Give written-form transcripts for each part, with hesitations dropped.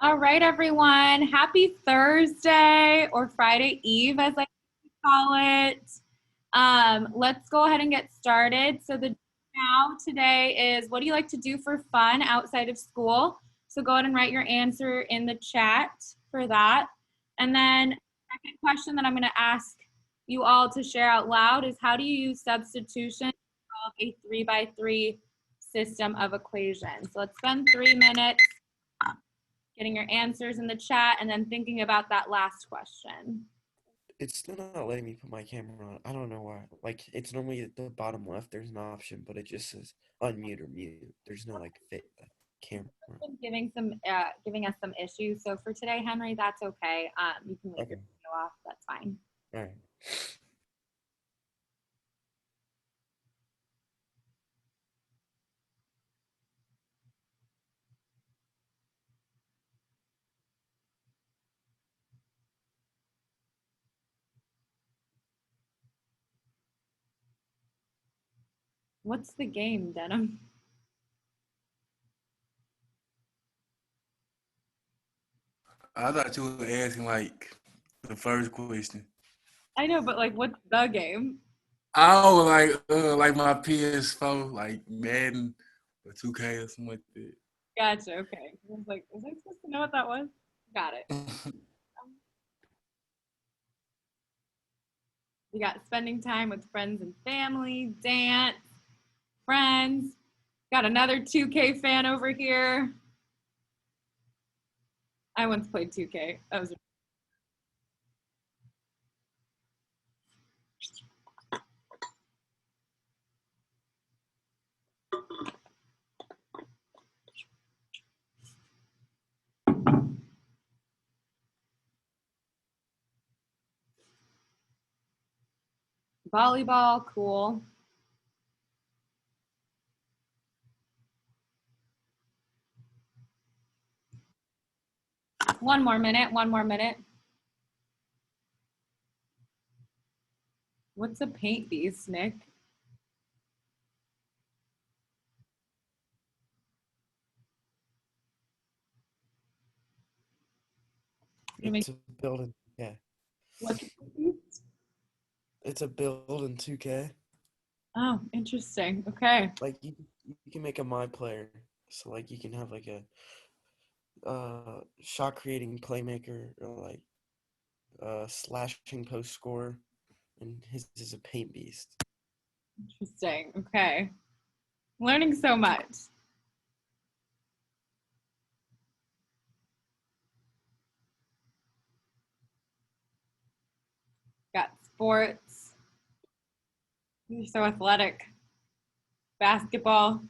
All right, everyone. Happy Thursday or Friday Eve, as I call it. Let's go ahead and get started. So the now today is what do you like to do for fun outside of school? So go ahead and write your answer in the chat for that. And then second question that I'm going to ask you all to share out loud is how do you use substitution to solve a 3x3 system of equations? So let's spend 3 minutes getting your answers in the chat, and then thinking about that last question. It's still not letting me put my camera on. I don't know why. Like, it's normally at the bottom left, there's an option, but it just says unmute or mute. There's no, like, fit camera. Giving us some issues. So for today, Henry, that's okay. You can leave your video off. That's fine. All right. What's the game, Denim? I thought you were asking like the first question. I know, but like, what's the game? Oh, like my PS4, like Madden or 2K or something like that. Gotcha. Okay. I was like, was I supposed to know what that was? Got it. We got spending time with friends and family, dance, friends. Got another 2K fan over here. I once played 2K. That was volleyball, cool. One more minute. What's a paint beast, Nick? It's a build in 2K. What's a paint beast? It's a build in 2K. Oh, interesting. Okay. Like, you can make a my player. So, like, you can have, like, a shot-creating playmaker or, like, slashing post scorer. And his is a paint beast. Interesting. Okay. Learning so much. Got sports. You're so athletic. Basketball.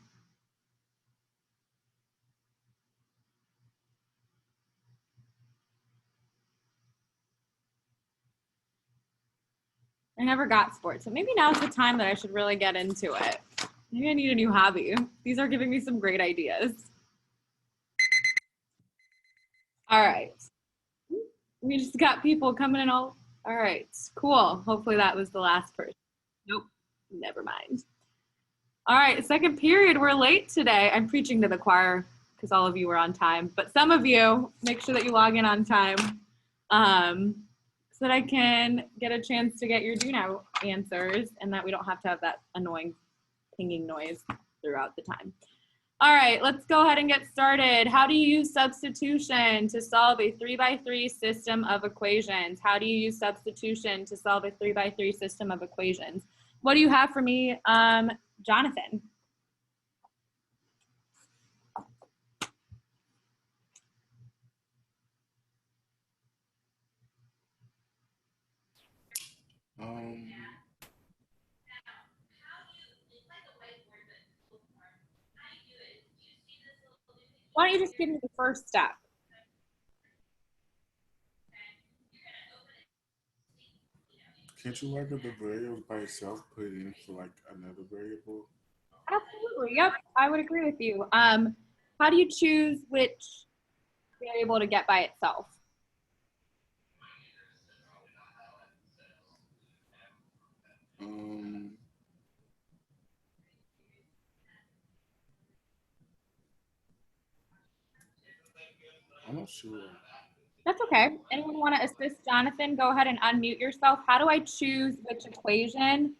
I never got sports, so maybe now's the time that I should really get into it. Maybe I need a new hobby. These are giving me some great ideas. All right. We just got people coming in all right, cool. Hopefully that was the last person. Nope, never mind. All right, second period, we're late today. I'm preaching to the choir because all of you were on time, but some of you, make sure that you log in on time so that I can get a chance to get your do now answers and that we don't have to have that annoying pinging noise throughout the time. All right, let's go ahead and get started. How do you use substitution to solve a 3x3 system of equations? How do you use substitution to solve a 3x3 system of equations? What do you have for me, Jonathan? Why don't you just give me the first step? Can't you mark up the variable by itself, put it into like another variable? Absolutely, yep, I would agree with you. How do you choose which variable to get by itself? I'm not sure. That's okay. Anyone want to assist Jonathan? Go ahead and unmute yourself. How do I choose which equation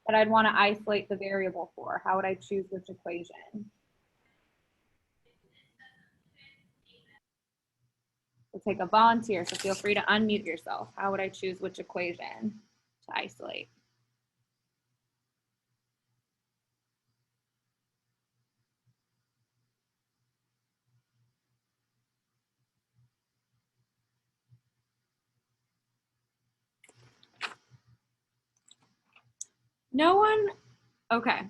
that I'd want to isolate the variable for? How would I choose which equation? We'll take a volunteer, so feel free to unmute yourself. How would I choose which equation to isolate? No one? Okay.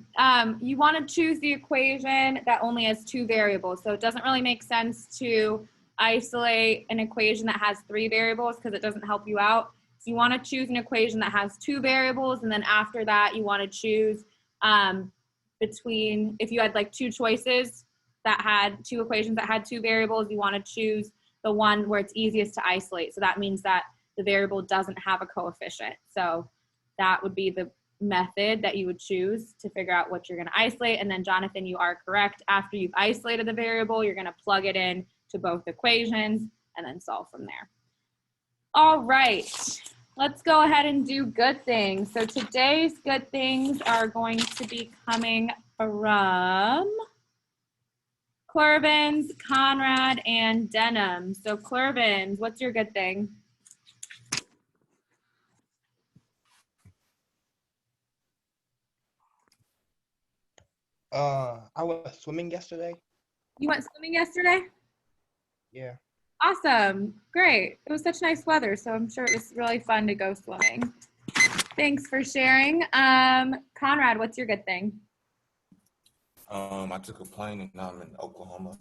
You want to choose the equation that only has two variables. So it doesn't really make sense to isolate an equation that has three variables because it doesn't help you out. So you want to choose an equation that has two variables, and then after that, you want to choose between, if you had like two choices that had two equations that had two variables, you want to choose the one where it's easiest to isolate. So that means that the variable doesn't have a coefficient. So that would be the method that you would choose to figure out what you're going to isolate. And then Jonathan, you are correct. After you've isolated the variable, you're going to plug it in to both equations and then solve from there. All right, let's go ahead and do good things. So today's good things are going to be coming from Clervins, Conrad, and Denham. So Clervins, what's your good thing? I went swimming yesterday. You went swimming yesterday? Yeah. Awesome. Great. It was such nice weather, so I'm sure it was really fun to go swimming. Thanks for sharing. Conrad, what's your good thing? I took a plane and now I'm in Oklahoma.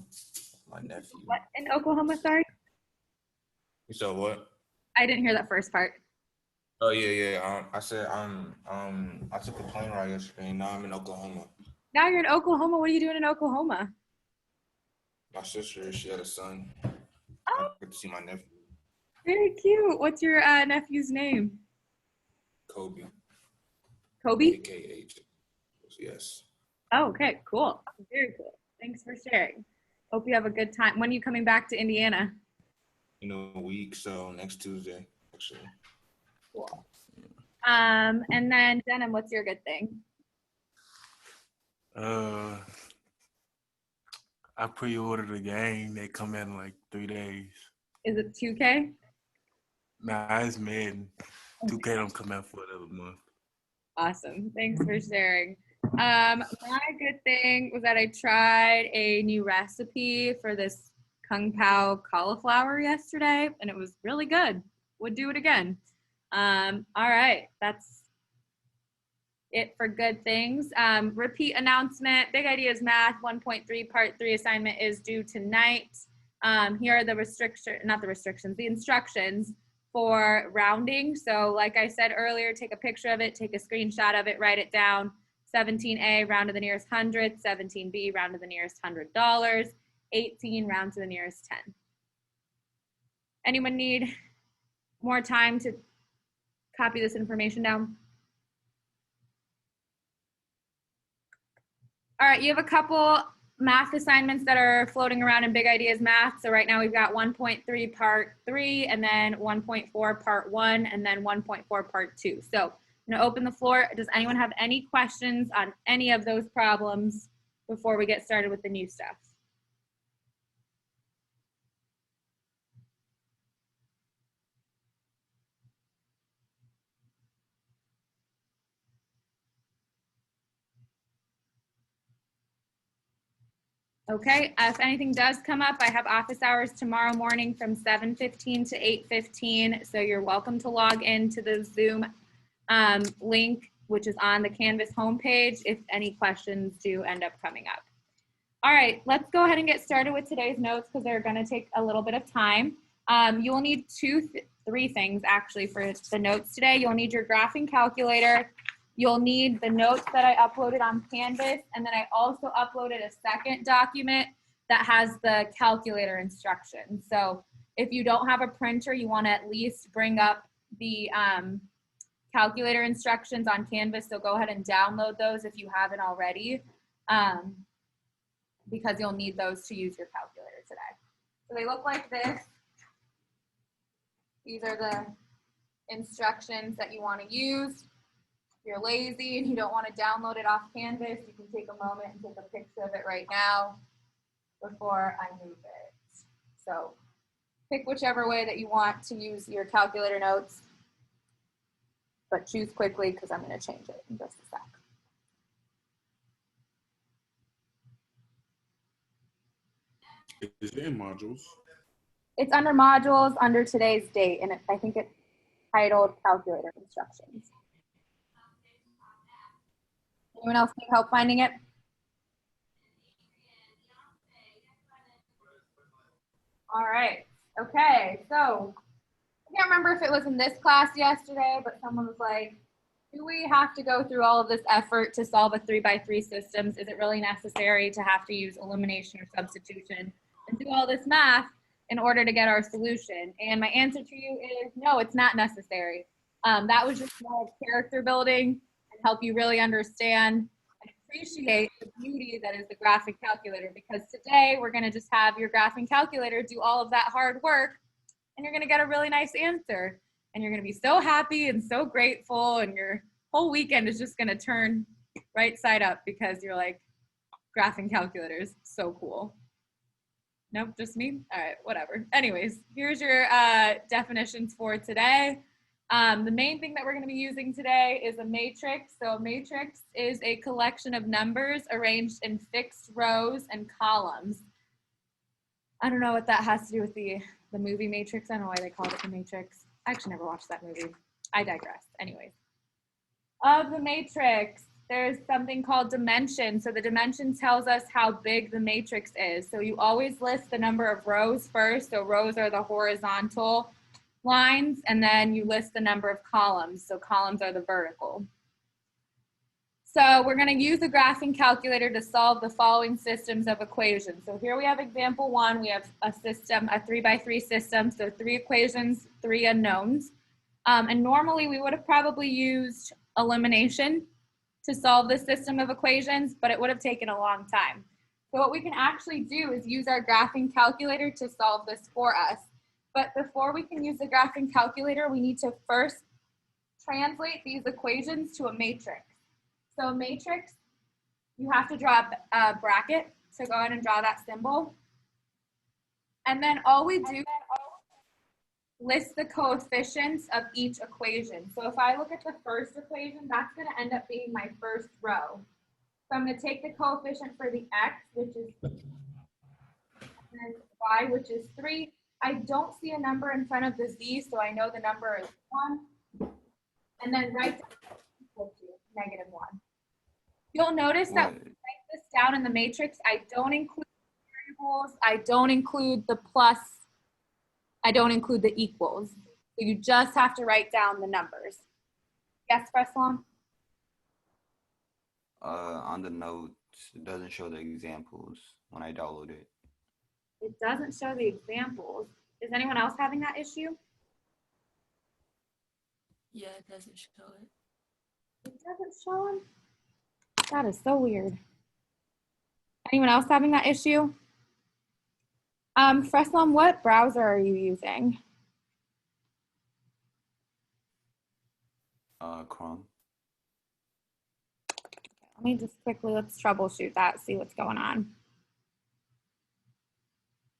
My nephew. What in Oklahoma, sorry? You said what? I didn't hear that first part. Oh yeah. I said I took a plane ride yesterday and now I'm in Oklahoma. Now you're in Oklahoma. What are you doing in Oklahoma? My sister, she had a son. Oh, I get to see my nephew, very cute. What's your nephew's name? Kobe. Kobe? AKH. Yes. Oh, okay, cool. Very cool. Thanks for sharing. Hope you have a good time. When are you coming back to Indiana? In a week, so next Tuesday, actually. Cool. And then Denham, what's your good thing? I pre-ordered a game. They come in like 3 days. Is it 2K? Nah, it's Madden. 2K don't come out for another month. Awesome. Thanks for sharing. My good thing was that I tried a new recipe for this Kung Pao cauliflower yesterday, and it was really good. Would do it again. All right, that's it for good things. Repeat announcement, Big Ideas Math 1.3 Part 3 assignment is due tonight. Here are the the instructions for rounding. So like I said earlier, take a picture of it, take a screenshot of it, write it down. 17A, round to the nearest hundred. 17B, round to the nearest $100. 18, round to the nearest 10. Anyone need more time to copy this information down? All right, you have a couple math assignments that are floating around in Big Ideas Math. So right now we've got 1.3 Part 3, and then 1.4 Part 1, and then 1.4 Part 2. So I'm gonna open the floor. Does anyone have any questions on any of those problems before we get started with the new stuff? Okay, if anything does come up, I have office hours tomorrow morning from 7:15 to 8:15. So you're welcome to log into the Zoom link, which is on the Canvas homepage, if any questions do end up coming up. All right, let's go ahead and get started with today's notes because they're gonna take a little bit of time. You will need three things actually for the notes today. You'll need your graphing calculator. You'll need the notes that I uploaded on Canvas, and then I also uploaded a second document that has the calculator instructions. So if you don't have a printer, you want to at least bring up the calculator instructions on Canvas. So go ahead and download those if you haven't already, because you'll need those to use your calculator today. So they look like this. These are the instructions that you want to use. If you're lazy and you don't want to download it off Canvas, you can take a moment and take a picture of it right now before I move it. So pick whichever way that you want to use your calculator notes, but choose quickly because I'm going to change it in just a sec. Is it in modules? It's under modules under today's date, and I think it's titled calculator instructions. Anyone else need help finding it? All right. Okay. So I can't remember if it was in this class yesterday, but someone was like, do we have to go through all of this effort to solve a 3x3 systems? Is it really necessary to have to use elimination or substitution and do all this math in order to get our solution? And my answer to you is no, it's not necessary. That was just more of character building and help you really understand and appreciate the beauty that is the graphing calculator, because today we're going to just have your graphing calculator do all of that hard work and you're going to get a really nice answer. And you're going to be so happy and so grateful, and your whole weekend is just going to turn right side up because you're like, graphing calculators, so cool. Nope, just me? All right, whatever. Anyways, here's your definitions for today. The main thing that we're going to be using today is a matrix. So a matrix is a collection of numbers arranged in fixed rows and columns. I don't know what that has to do with the movie Matrix. I don't know why they called it the Matrix. I actually never watched that movie. I digress. Anyways, of the matrix, there's something called dimension. So the dimension tells us how big the matrix is. So you always list the number of rows first. So rows are the horizontal lines, and then you list the number of columns. So columns are the vertical. So we're going to use a graphing calculator to solve the following systems of equations. So here we have example one. We have a system, a 3x3 system. So 3 equations, 3 unknowns. And normally we would have probably used elimination to solve this system of equations, but it would have taken a long time. So what we can actually do is use our graphing calculator to solve this for us. But before we can use the graphing calculator, we need to first translate these equations to a matrix. So a matrix, you have to draw a bracket. So go ahead and draw that symbol. And then all we do is list the coefficients of each equation. So if I look at the first equation, that's going to end up being my first row. So I'm going to take the coefficient for the x, which is, and y, which is 3. I don't see a number in front of the z, so I know the number is 1. And then write down equal to -1. You'll notice that when I write this down in the matrix, I don't include variables, I don't include the plus, I don't include the equals. So you just have to write down the numbers. Yes, Freslam? On the notes, it doesn't show the examples when I download it. It doesn't show the examples. Is anyone else having that issue? Yeah, it doesn't show it. It doesn't show them? That is so weird. Anyone else having that issue? Freslam, what browser are you using? Chrome. Let me just quickly, let's troubleshoot that, see what's going on.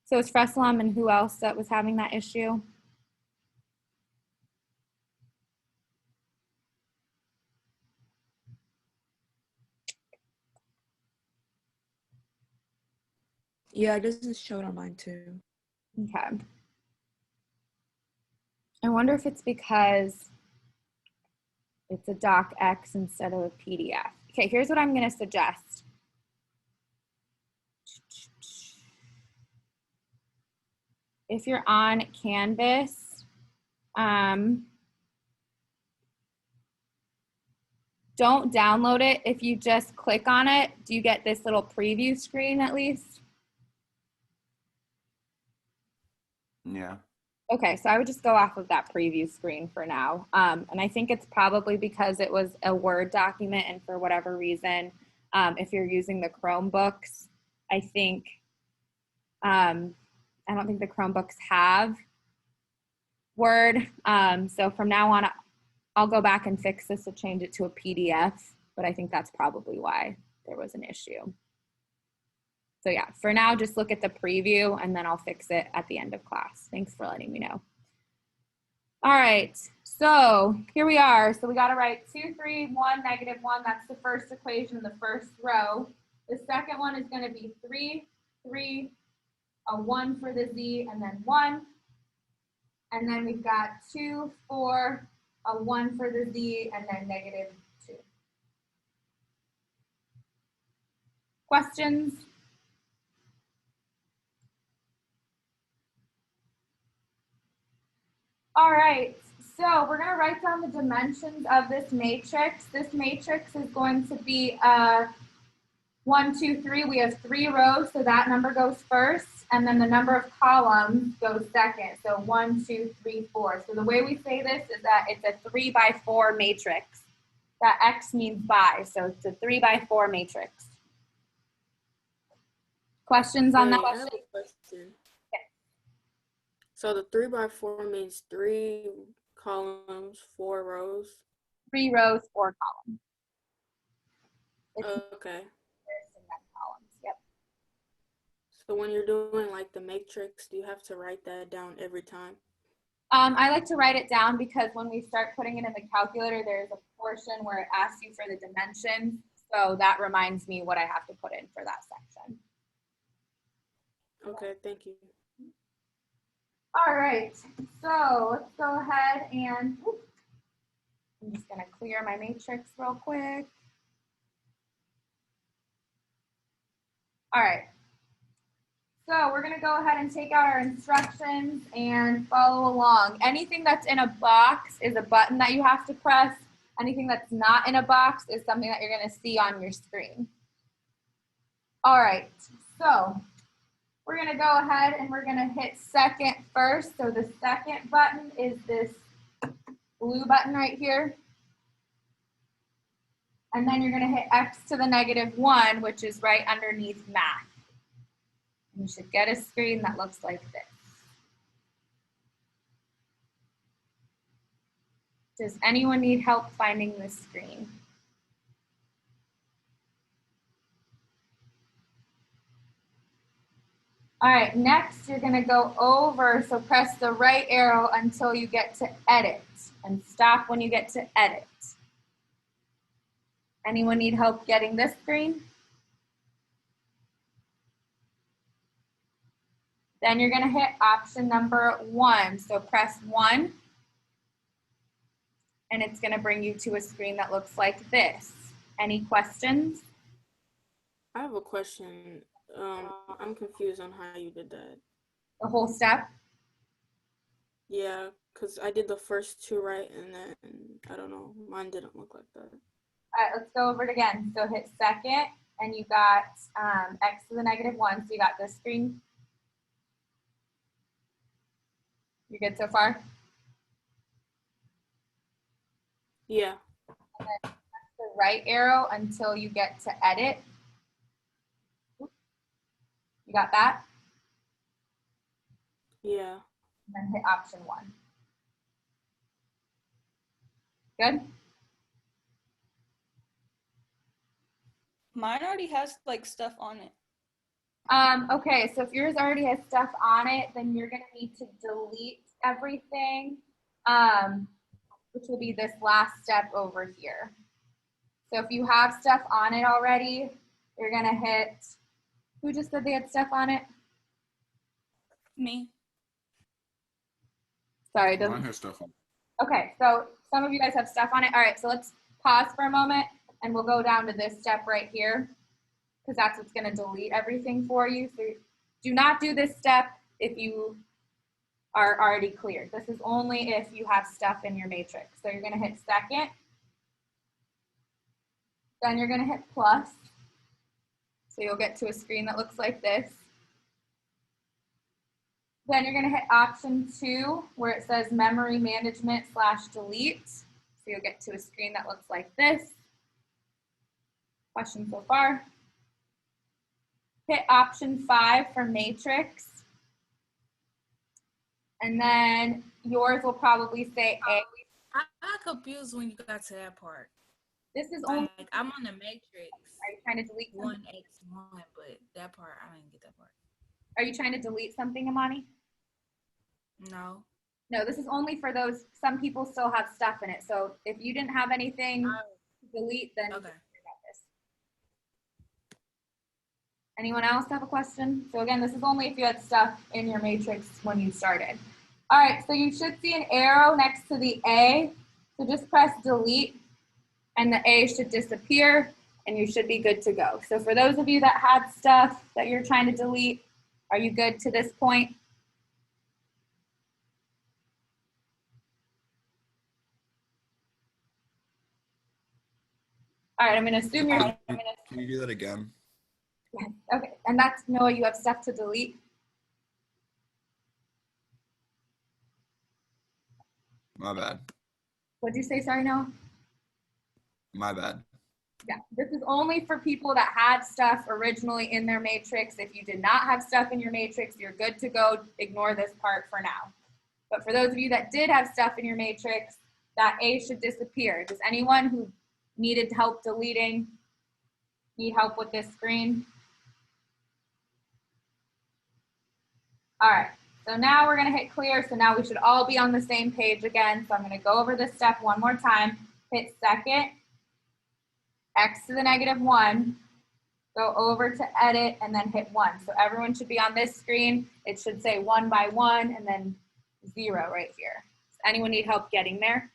So it's Freslam and who else that was having that issue? Yeah, it doesn't show it on mine too. Okay. I wonder if it's because it's a docx instead of a PDF. Okay, here's what I'm going to suggest. If you're on Canvas, don't download it. If you just click on it, do you get this little preview screen at least? Yeah. Okay, so I would just go off of that preview screen for now. And I think it's probably because it was a Word document, and for whatever reason, if you're using the Chromebooks, I think I don't think the Chromebooks have Word. So from now on, I'll go back and fix this to change it to a PDF, but I think that's probably why there was an issue. So yeah, for now, just look at the preview and then I'll fix it at the end of class. Thanks for letting me know. All right, so here we are. So we got to write 2, 3, 1, -1. That's the first equation in the first row. The second one is going to be 3, 3, a 1 for the z, and then 1. And then we've got 2, 4, a 1 for the z, and then -2. Questions? All right, so we're going to write down the dimensions of this matrix. This matrix is going to be 1, 2, 3. We have 3 rows, so that number goes first, and then the number of columns goes second. So 1, 2, 3, 4. So the way we say this is that it's a 3 by 4 matrix. That X means by, so it's a 3 by 4 matrix. Questions on that? I have a question. So the 3 by 4 means 3 columns, 4 rows. 3 rows, 4 columns. Okay. Columns. Yep. So when you're doing like the matrix, do you have to write that down every time? I like to write it down because when we start putting it in the calculator, there's a portion where it asks you for the dimensions. So that reminds me what I have to put in for that section. Okay, thank you. All right, so let's go ahead and I'm just going to clear my matrix real quick. All right, so we're going to go ahead and take out our instructions and follow along. Anything that's in a box is a button that you have to press. Anything that's not in a box is something that you're going to see on your screen. All right, so we're going to go ahead and we're going to hit second first. So the second button is this blue button right here. And then you're going to hit X to the -1, which is right underneath math. And you should get a screen that looks like this. Does anyone need help finding this screen? All right, next you're gonna go over, so press the right arrow until you get to edit and stop when you get to edit. Anyone need help getting this screen? Then you're gonna hit option number 1. So press 1 and it's gonna bring you to a screen that looks like this. Any questions? I have a question. I'm confused on how you did that. The whole step? Yeah, because I did the first 2 right, and then, I don't know, mine didn't look like that. All right, let's go over it again. So hit second, and you got X to the -1, so you got this screen. You good so far? Yeah. And then press the right arrow until you get to edit. You got that? Yeah. And then hit option 1. Good? Mine already has like stuff on it. Okay, so if yours already has stuff on it, then you're gonna need to delete everything, which will be this last step over here. So if you have stuff on it already, you're gonna hit, who just said they had stuff on it? Me. Sorry, Mine has stuff on. okay, so some of you guys have stuff on it. All right, so let's pause for a moment and we'll go down to this step right here because that's what's gonna delete everything for you. So do not do this step if you are already cleared. This is only if you have stuff in your matrix. So you're gonna hit second, then you're gonna hit plus. So you'll get to a screen that looks like this. Then you're gonna hit option 2 where it says memory management / delete. So you'll get to a screen that looks like this. Questions so far? Hit option 5 for matrix. And then yours will probably say A. I got confused when you got to that part. This is only, Like, I'm on the matrix. are you trying to delete something? 1x1, but that part, I didn't get that part. Are you trying to delete something, Amani? No. No, this is only for those, some people still have stuff in it. So if you didn't have anything to delete, then Okay. don't worry about this. Anyone else have a question? So again, this is only if you had stuff in your matrix when you started. All right, so you should see an arrow next to the A. So just press delete and the A should disappear and you should be good to go. So for those of you that had stuff that you're trying to delete, are you good to this point? All right, I'm gonna assume you're, Can you do that again? okay, and that's Noah, you have stuff to delete? My bad. What'd you say, sorry, Noah? My bad. Yeah, this is only for people that had stuff originally in their matrix. If you did not have stuff in your matrix, you're good to go. Ignore this part for now. But for those of you that did have stuff in your matrix, that A should disappear. Does anyone who needed help deleting need help with this screen? All right, so now we're gonna hit clear. So now we should all be on the same page again. So I'm gonna go over this step one more time. Hit second, x to the -1, go over to edit and then hit 1. So everyone should be on this screen. It should say 1 by 1 and then 0 right here. Does anyone need help getting there?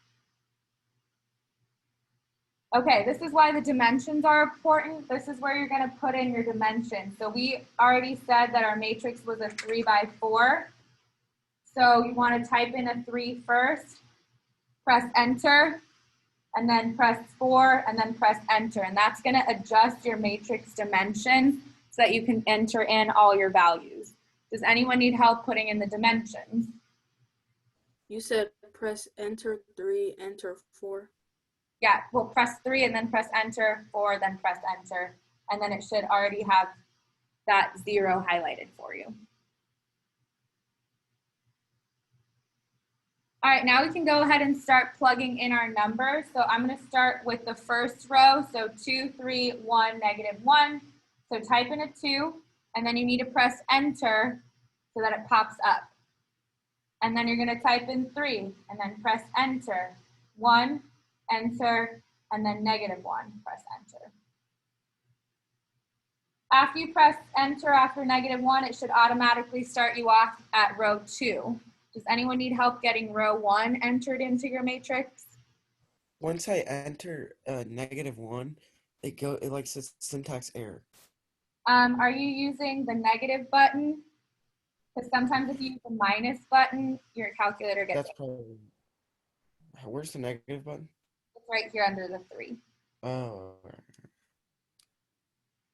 Okay, this is why the dimensions are important. This is where you're going to put in your dimensions. So we already said that our matrix was a 3 by 4. So you want to type in a 3 first, press enter, and then press 4, and then press enter. And that's going to adjust your matrix dimensions so that you can enter in all your values. Does anyone need help putting in the dimensions? You said press enter 3, enter 4. Yeah, well, press 3 and then press enter, 4, then press enter. And then it should already have that 0 highlighted for you. All right, now we can go ahead and start plugging in our numbers. So I'm going to start with the first row. So 2, 3, 1, -1. So type in a 2, and then you need to press enter so that it pops up. And then you're going to type in 3, and then press enter. 1, enter, and then -1, press enter. After you press enter after -1, it should automatically start you off at row 2. Does anyone need help getting row 1 entered into your matrix? Once I enter -1, it like says syntax error. Are you using the negative button? Because sometimes if you use the minus button, your calculator gets That's probably. Where's the negative button? It's right here under the 3. Oh.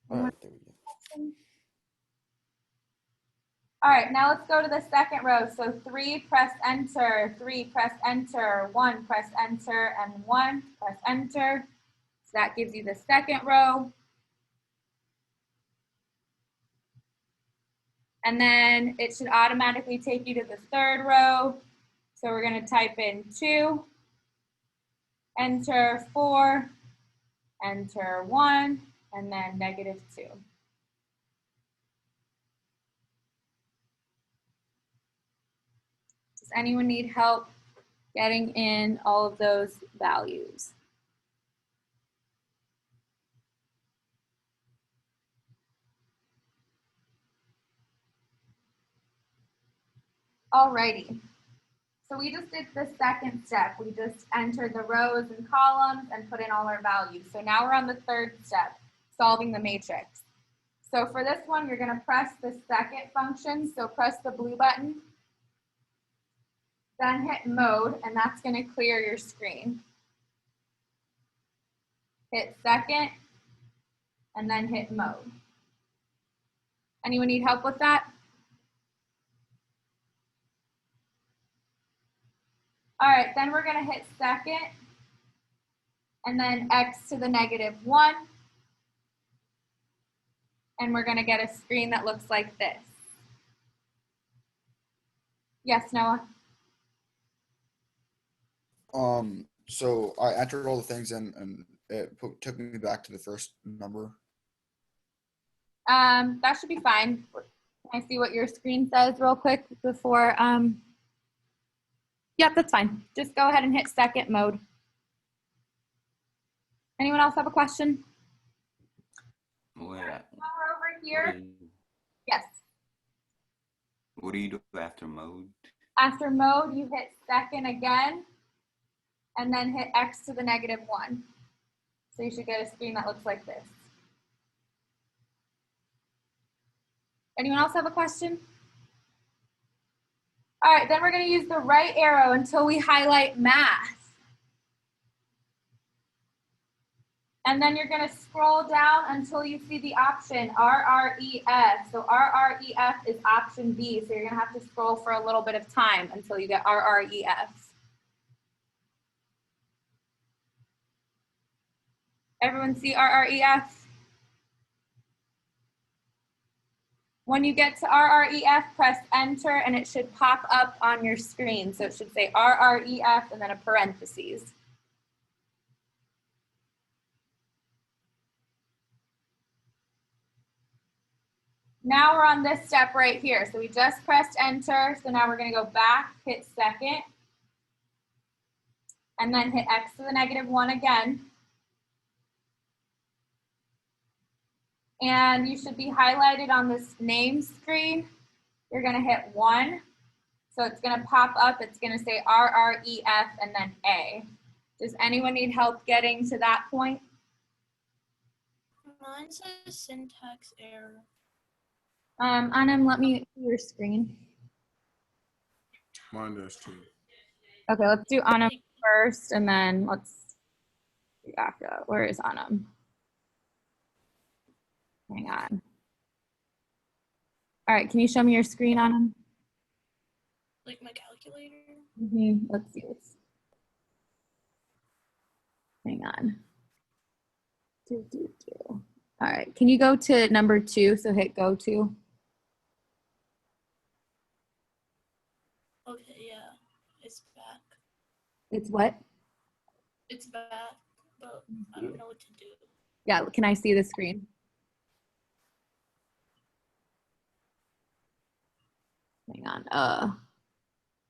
All right, there we go. All right, now let's go to the second row. So 3, press enter, 3, press enter, 1, press enter, and 1, press enter. So that gives you the second row. And then it should automatically take you to the third row. So we're going to type in 2, enter 4, enter 1, and then -2. Does anyone need help getting in all of those values? Alrighty, so we just did the second step. We just entered the rows and columns and put in all our values. So now we're on the third step, solving the matrix. So for this one, you're gonna press the second function. So press the blue button, then hit mode, and that's gonna clear your screen. Hit second, and then hit mode. Anyone need help with that? All right, then we're gonna hit second, and then x to the -1, and we're gonna get a screen that looks like this. Yes, Noah? So I entered all the things in and it took me back to the first number. That should be fine. Can I see what your screen says real quick before? Yep, that's fine. Just go ahead and hit second mode. Anyone else have a question? What, Now we're over here. Yes. what do you do after mode? After mode, you hit second again, and then hit x to the negative 1. So you should get a screen that looks like this. Anyone else have a question? All right, then we're going to use the right arrow until we highlight math. And then you're going to scroll down until you see the option RREF. So RREF is option B. So you're going to have to scroll for a little bit of time until you get RREF. Everyone see RREF? When you get to RREF, press enter and it should pop up on your screen. So it should say RREF and then a parentheses. Now we're on this step right here. So we just pressed enter. So now we're going to go back, hit second, and then hit x to the negative 1 again. And you should be highlighted on this name screen. You're going to hit 1. So it's going to pop up. It's going to say RREF and then A. Does anyone need help getting to that point? Mine says syntax error. Anam, let me see your screen. Mine does too. Okay, let's do Anam first, and then let's do after that. Where is Anam? Hang on. All right, can you show me your screen, Anam? Like my calculator? Let's see this. Hang on. All right, can you go to number 2? So hit go to. Okay, yeah. It's back. It's what? It's back, but I don't know what to do. Yeah, can I see the screen? Hang on.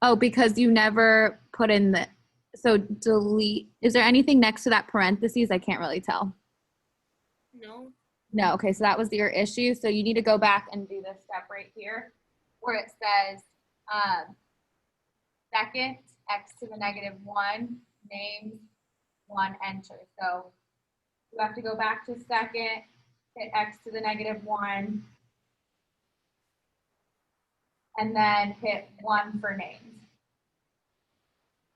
Oh, because you never put in the, so delete. Is there anything next to that parentheses? I can't really tell. No. No, okay, so that was your issue. So you need to go back and do this step right here where it says second, x to the negative 1, names, 1, enter. So you have to go back to second, hit x to the negative 1, and then hit 1 for names.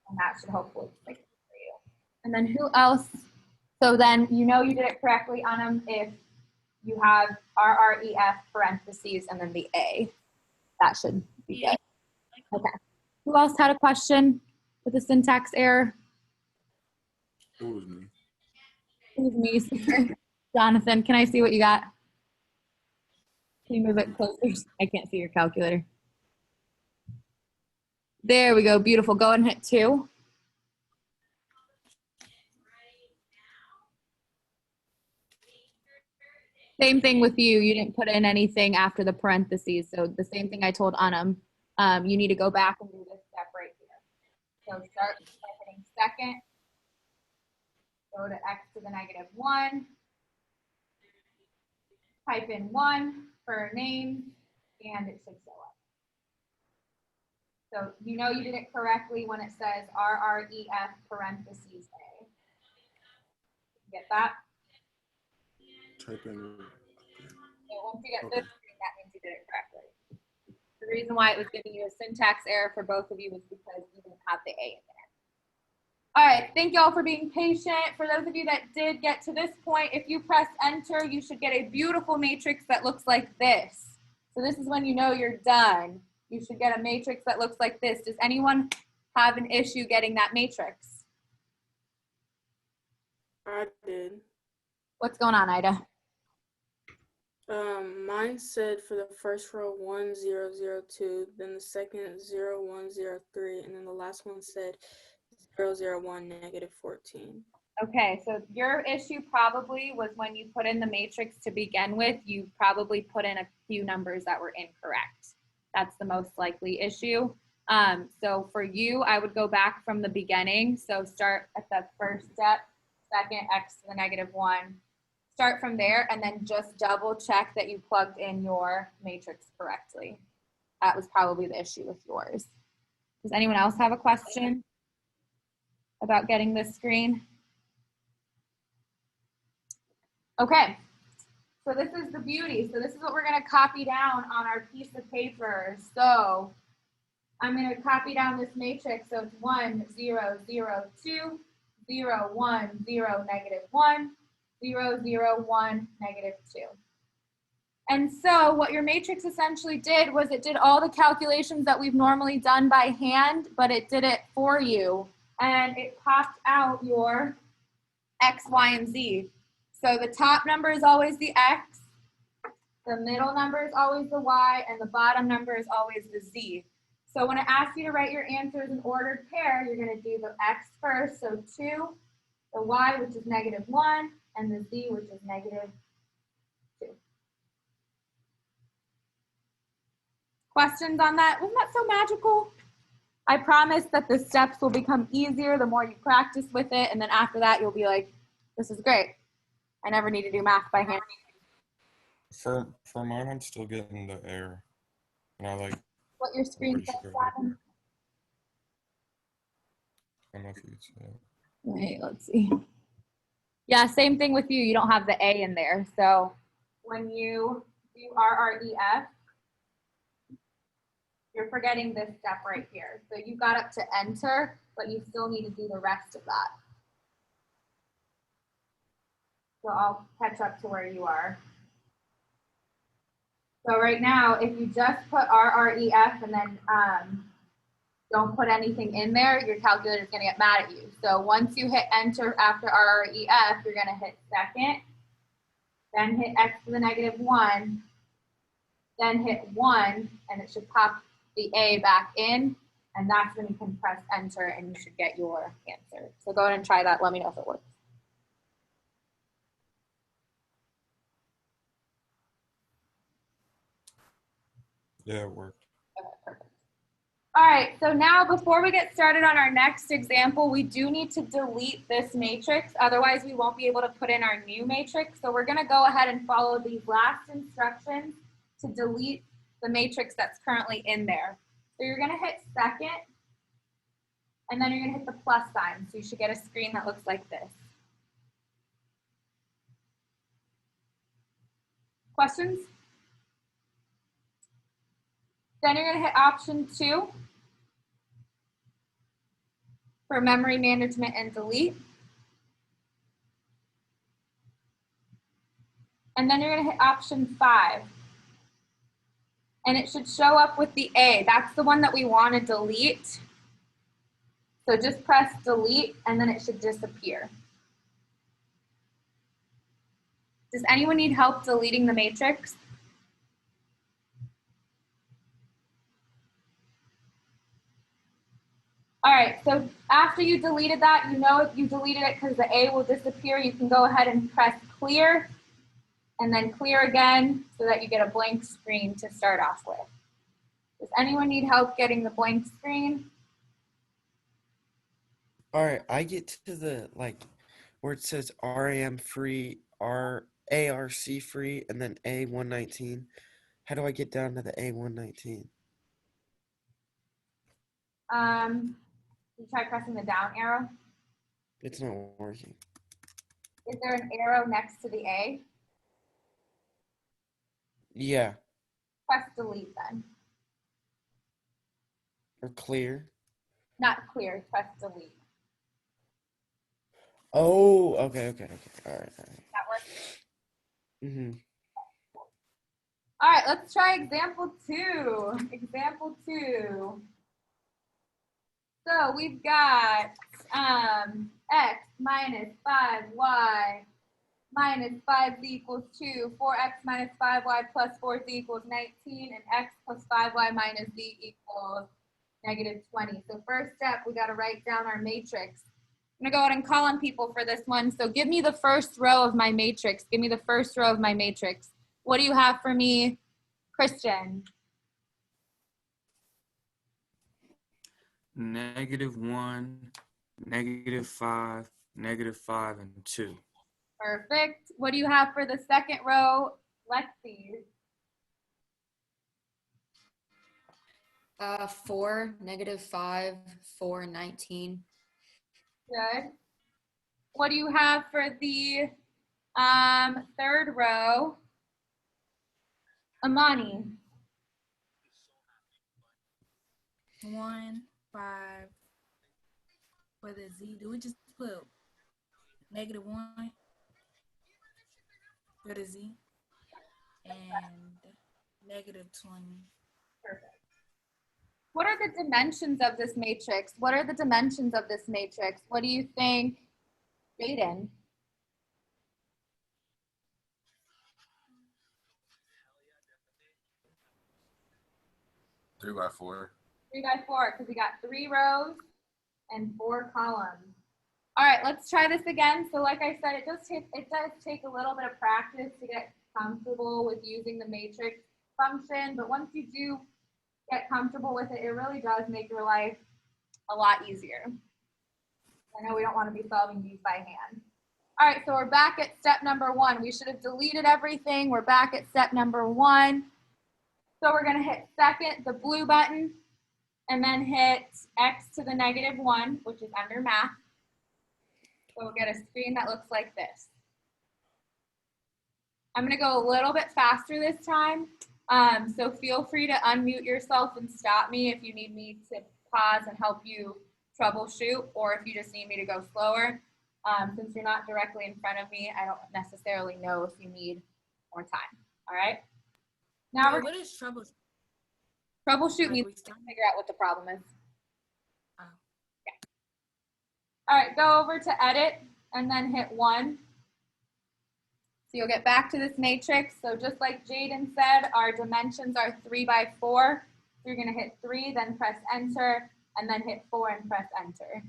And that should hopefully fix it for you. And then who else? So then you know you did it correctly on them if you have RREF parentheses and then the A. That should be good. Okay. Who else had a question with a syntax error? It was me. It was me. Jonathan, can I see what you got? Can you move it closer? I can't see your calculator. There we go. Beautiful. Go ahead and hit 2. Same thing with you. You didn't put in anything after the parentheses. So the same thing I told Anam. You need to go back and do this step right here. So start by hitting second. Go to x to the negative 1. Type in 1 for name, and it should show up. So you know you did it correctly when it says RREF parentheses A. Get that? Type in. So once you get this screen, that means you did it correctly. The reason why it was giving you a syntax error for both of you was because you didn't have the A in there. All right, thank you all for being patient. For those of you that did get to this point, if you press enter, you should get a beautiful matrix that looks like this. So this is when you know you're done. You should get a matrix that looks like this. Does anyone have an issue getting that matrix? I did. What's going on, Ida? Mine said for the first row 1 0 0 2, then the second 0 1 0 3, and then the last one said 0 0 1 negative 14. Okay, so your issue probably was when you put in the matrix to begin with, you probably put in a few numbers that were incorrect. That's the most likely issue. So for you, I would go back from the beginning. So start at the first step, second x to the negative 1. Start from there and then just double check that you plugged in your matrix correctly. That was probably the issue with yours. Does anyone else have a question about getting this screen? Okay, so this is the beauty. So this is what we're going to copy down on our piece of paper. So I'm going to copy down this matrix. So it's 1 0 0 2 0 1 0 negative 1 0 0 1 negative 2. And so what your matrix essentially did was it did all the calculations that we've normally done by hand, but it did it for you. And it popped out your X, Y, and Z. So the top number is always the X, the middle number is always the Y, and the bottom number is always the Z. So when it asks you to write your answers in ordered pair, you're going to do the X first, so 2, the Y, which is negative 1, and the Z, which is negative 2. Questions on that? Wasn't that so magical? I promise that the steps will become easier the more you practice with it, and then after that, you'll be like, this is great. I never need to do math by hand. For mine, I'm still getting the error, and I like. What your screen says, Gavin? I don't know if you could see that. Wait, let's see. Yeah, same thing with you. You don't have the A in there. So when you do RREF, you're forgetting this step right here. So you got up to enter, but you still need to do the rest of that. So I'll catch up to where you are. So right now, if you just put RREF and then don't put anything in there, your calculator is going to get mad at you. So once you hit enter after RREF, you're going to hit second, then hit X to the negative 1, then hit 1, and it should pop the A back in, and that's when you can press enter and you should get your answer. So go ahead and try that. Let me know if it works. Yeah, it worked. Okay, perfect. All right, so now before we get started on our next example, we do need to delete this matrix. Otherwise, we won't be able to put in our new matrix. So we're going to go ahead and follow these last instructions to delete the matrix that's currently in there. So you're going to hit second, and then you're going to hit the plus sign. So you should get a screen that looks like this. Questions? Then you're going to hit option 2 for memory management and delete. And then you're going to hit option 5. And it should show up with the A. That's the one that we want to delete. So just press delete and then it should disappear. Does anyone need help deleting the matrix? All right, so after you deleted that, you know if you deleted it because the A will disappear, you can go ahead and press clear and then clear again so that you get a blank screen to start off with. Does anyone need help getting the blank screen? All right, I get to the where it says RAM free, ARC free, and then A119. How do I get down to the A119? You try pressing the down arrow. It's not working. Is there an arrow next to the A? Yeah, Press delete then. or clear. Not clear, press delete. Oh, okay. All right. That works? Mm-hmm. All right, let's try example 2. Example 2. So we've got x minus 5y minus 5z equals 2, 4x minus 5y plus 4z equals 19, and x plus 5y minus z equals negative 20. So first step, we got to write down our matrix. I'm going to go ahead and call on people for this one. So give me the first row of my matrix. Give me the first row of my matrix. What do you have for me, Christian? -1, -5, -5, and 2. Perfect. What do you have for the second row, Lexi? 4, -5, 4, 19. Good. What do you have for the third row, Amani? 1, 5. For the Z, do we just put -1 for the Z and -20? Perfect. What are the dimensions of this matrix? What are the dimensions of this matrix? What do you think, Jaden? 3 by 4. 3 by 4, because we got 3 rows and 4 columns. All right, let's try this again. So like I said, it does take a little bit of practice to get comfortable with using the matrix function, but once you do get comfortable with it, it really does make your life a lot easier. I know we don't want to be solving these by hand. All right, so we're back at step number 1. We should have deleted everything. We're back at step number 1. So we're going to hit second, the blue button, and then hit x to the -1, which is under math. So we'll get a screen that looks like this. I'm going to go a little bit faster this time. So feel free to unmute yourself and stop me if you need me to pause and help you troubleshoot, or if you just need me to go slower. Since you're not directly in front of me, I don't necessarily know if you need more time. All right. Now What is troubleshoot? Troubleshoot means figure out what the problem is. Oh. Yeah. All right, go over to edit and then hit 1. So you'll get back to this matrix. So just like Jaden said, our dimensions are 3 by 4. So you're going to hit 3, then press enter, and then hit 4 and press enter.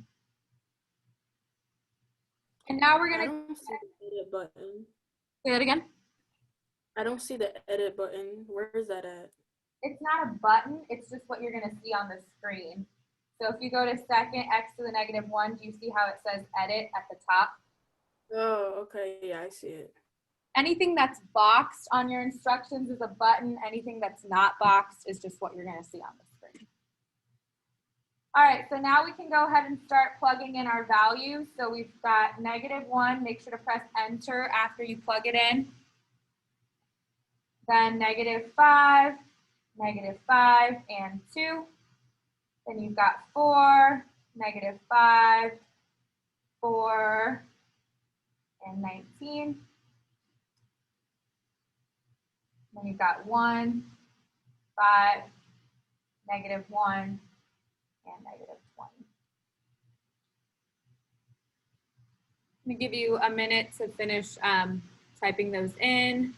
And now we're going to. I don't see the edit button. Say that again. I don't see the edit button. Where is that at? It's not a button. It's just what you're going to see on the screen. So if you go to second, x to the -1, do you see how it says edit at the top? Oh, okay. Yeah, I see it. Anything that's boxed on your instructions is a button. Anything that's not boxed is just what you're going to see on the screen. All right, so now we can go ahead and start plugging in our values. So we've got -1. Make sure to press enter after you plug it in. Then -5, -5, and 2. Then you've got 4, -5, 4, and 19. Then you've got 1, 5, -1, and -20. I'm going to give you a minute to finish typing those in.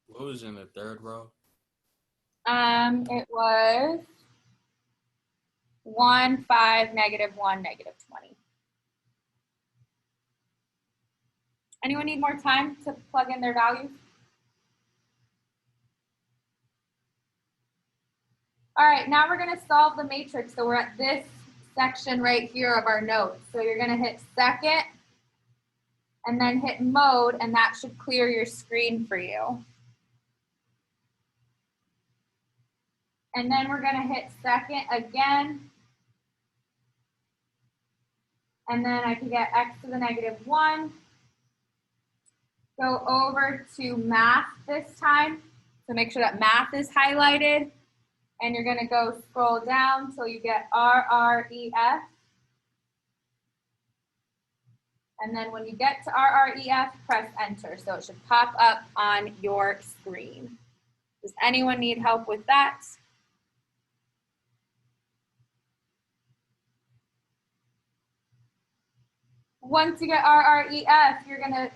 What was in the third row? It was 1, 5, -1, -20. Anyone need more time to plug in their values? All right, now we're going to solve the matrix. So we're at this section right here of our notes. So you're going to hit second and then hit mode, and that should clear your screen for you. And then we're going to hit second again. And then I can get x to the -1. Go over to math this time. So make sure that math is highlighted. And you're going to go scroll down till you get RREF. And then when you get to RREF, press enter. So it should pop up on your screen. Does anyone need help with that? Once you get RREF,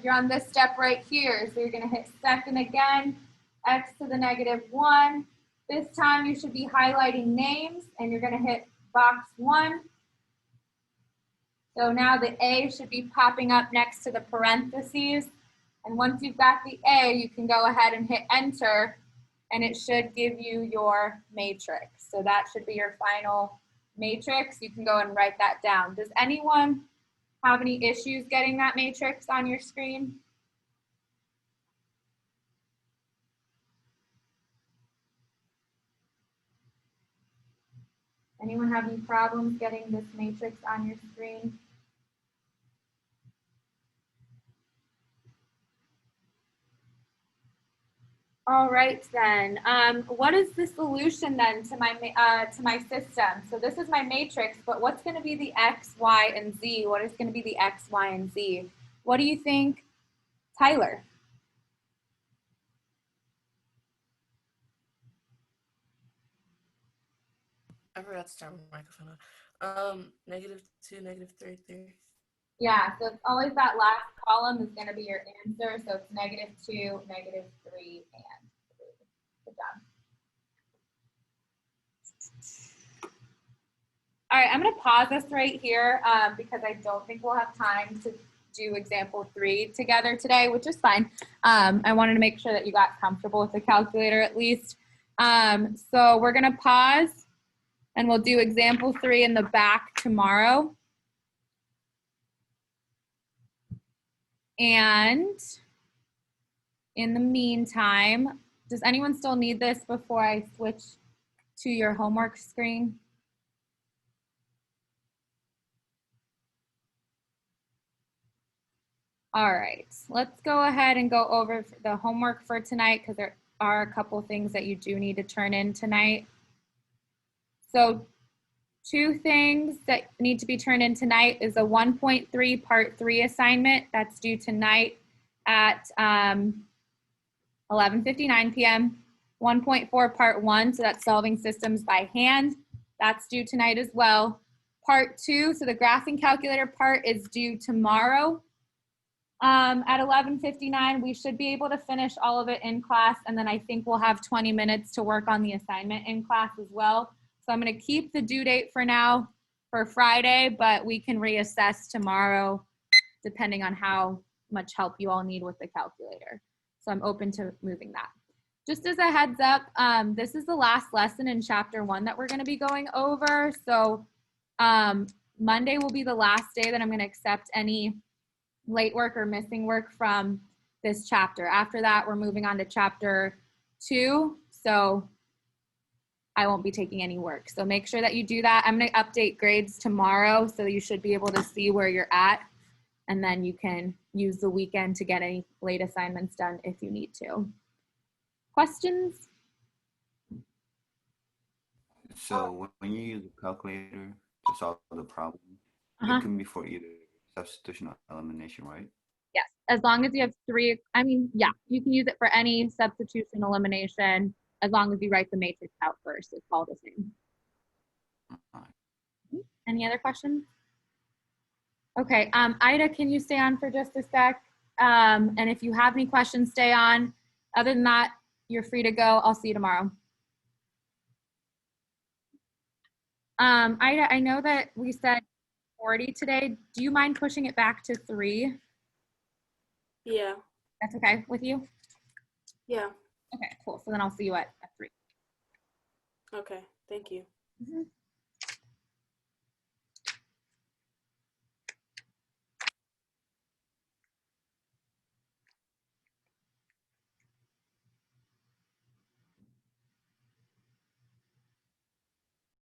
you're on this step right here. So you're gonna hit second again, x to the -1. This time you should be highlighting names and you're gonna hit box 1. So now the A should be popping up next to the parentheses. And once you've got the A, you can go ahead and hit enter and it should give you your matrix. So that should be your final matrix. You can go and write that down. Does anyone have any issues getting that matrix on your screen? Anyone have any problems getting this matrix on your screen? All right then. What is the solution then to my system? So this is my matrix, but what's going to be the x, y, and z? What is going to be the x, y, and z? What do you think, Tyler? I forgot to turn my microphone on. -2, -3, 3. Yeah, so it's always that last column is going to be your answer. So it's -2, -3, and 3. Good job. All right, I'm going to pause this right here because I don't think we'll have time to do example 3 together today, which is fine. I wanted to make sure that you got comfortable with the calculator at least. So we're going to pause and we'll do example 3 in the back tomorrow. And in the meantime, does anyone still need this before I switch to your homework screen? All right, let's go ahead and go over the homework for tonight because there are a couple things that you do need to turn in tonight. So 2 things that need to be turned in tonight is a 1.3 part 3 assignment that's due tonight at 11:59 p.m. 1.4 part 1, so that's solving systems by hand. That's due tonight as well. Part 2, so the graphing calculator part is due tomorrow. At 11:59, we should be able to finish all of it in class, and then I think we'll have 20 minutes to work on the assignment in class as well. So I'm going to keep the due date for now for Friday, but we can reassess tomorrow depending on how much help you all need with the calculator. So I'm open to moving that. Just as a heads up, this is the last lesson in chapter 1 that we're going to be going over. So Monday will be the last day that I'm going to accept any late work or missing work from this chapter. After that, we're moving on to chapter 2. So I won't be taking any work. So make sure that you do that. I'm going to update grades tomorrow, so you should be able to see where you're at. And then you can use the weekend to get any late assignments done if you need to. Questions? So when you use a calculator to solve the problem, it can be for either substitution or elimination, right? Yes, as long as you have 3, I mean, yeah, you can use it for any substitution, elimination, as long as you write the matrix out first. It's all the same. Any other questions? Okay, Ida, can you stay on for just a sec? And if you have any questions, stay on. Other than that, you're free to go. I'll see you tomorrow. Ida, I know that we said 40 today. Do you mind pushing it back to 3? Yeah. That's okay with you? Yeah. Okay, cool. So then I'll see you at 3. Okay, thank you. Mm-hmm.